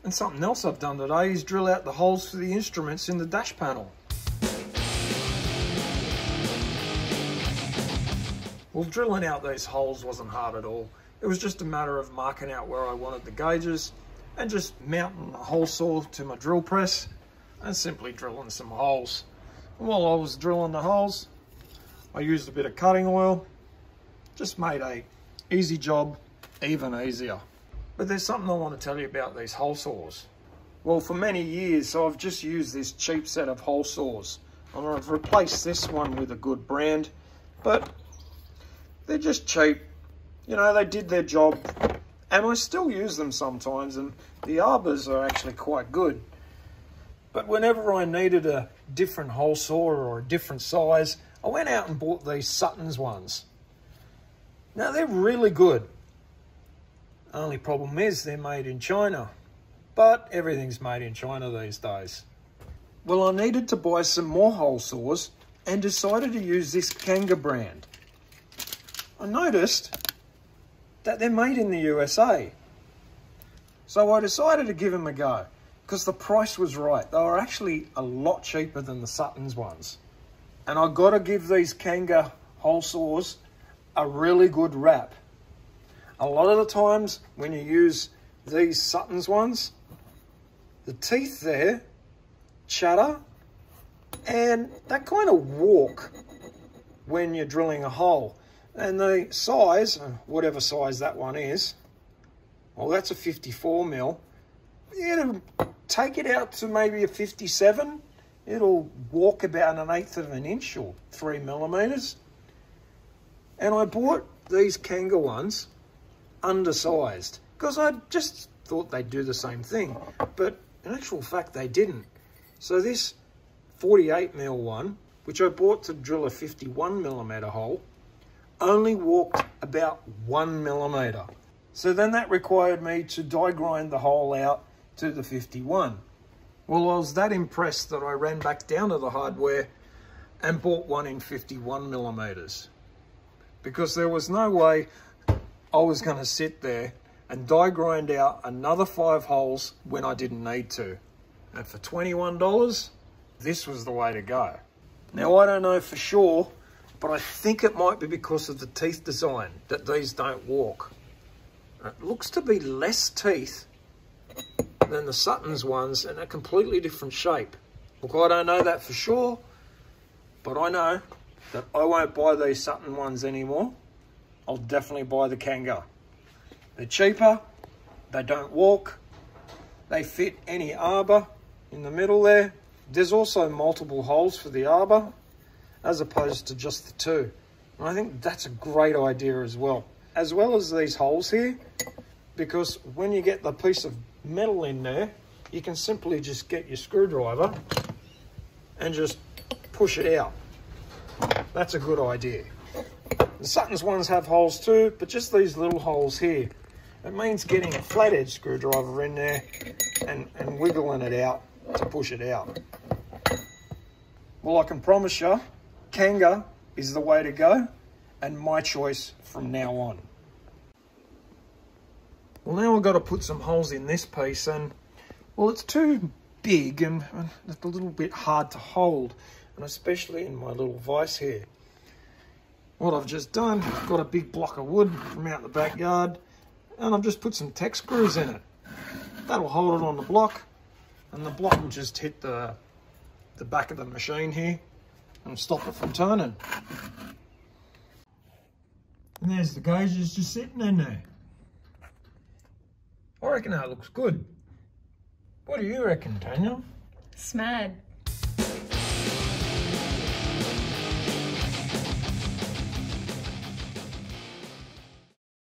And something else I've done today is drill out the holes for the instruments in the dash panel. Well, drilling out these holes wasn't hard at all. It was just a matter of marking out where I wanted the gauges and just mounting a hole saw to my drill press and simply drilling some holes. And while I was drilling the holes, I used a bit of cutting oil. Just made a easy job even easier. But there's something I want to tell you about these hole saws. Well, for many years I've just used this cheap set of hole saws, and I've replaced this one with a good brand, but they're just cheap. You know, they did their job, and I still use them sometimes, and the arbors are actually quite good. But whenever I needed a different hole saw or a different size, I went out and bought these Sutton's ones. Now, they're really good. Only problem is they're made in China, but everything's made in China these days. Well, I needed to buy some more hole saws and decided to use this Kango brand. I noticed that they're made in the USA. So I decided to give them a go because the price was right. They were actually a lot cheaper than the Sutton's ones. And I got to give these Kango hole saws a really good rap. A lot of the times when you use these Sutton's ones, the teeth there chatter and they kind of walk when you're drilling a hole. And the size, whatever size that one is, well, that's a 54 mil. It'll take it out to maybe a 57. It'll walk about 1/8 of an inch or 3 millimeters. And I bought these Kango ones undersized because I just thought they'd do the same thing, but in actual fact they didn't. So this 48 mil one, which I bought to drill a 51 millimeter hole, only walked about 1 millimeter. So then that required me to die grind the hole out to the 51. Well, I was that impressed that I ran back down to the hardware and bought one in 51 millimeters, because there was no way I was going to sit there and die grind out another 5 holes when I didn't need to. And for $21, this was the way to go. Now, I don't know for sure, but I think it might be because of the teeth design that these don't walk. It looks to be less teeth than the Sutton's ones and a completely different shape. Look, I don't know that for sure, but I know that I won't buy these Sutton ones anymore. I'll definitely buy the Kango. They're cheaper, they don't walk, they fit any arbor in the middle there. There's also multiple holes for the arbor, as opposed to just the 2. And I think that's a great idea as well as these holes here, because when you get the piece of metal in there, you can simply just get your screwdriver and just push it out. That's a good idea. The Sutton's ones have holes too, but just these little holes here. It means getting a flat edge screwdriver in there and wiggling it out to push it out. Well, I can promise you, Kango is the way to go and my choice from now on. Well, now I've got to put some holes in this piece, and well, it's too big and it's a little bit hard to hold, and especially in my little vise here. What I've just done, got a big block of wood from out in the backyard, and I've just put some tech screws in it. That'll hold it on the block, and the block will just hit the back of the machine here and stop it from turning. And there's the gauges just sitting in there. I reckon that looks good. What do you reckon, Tanya? Smad.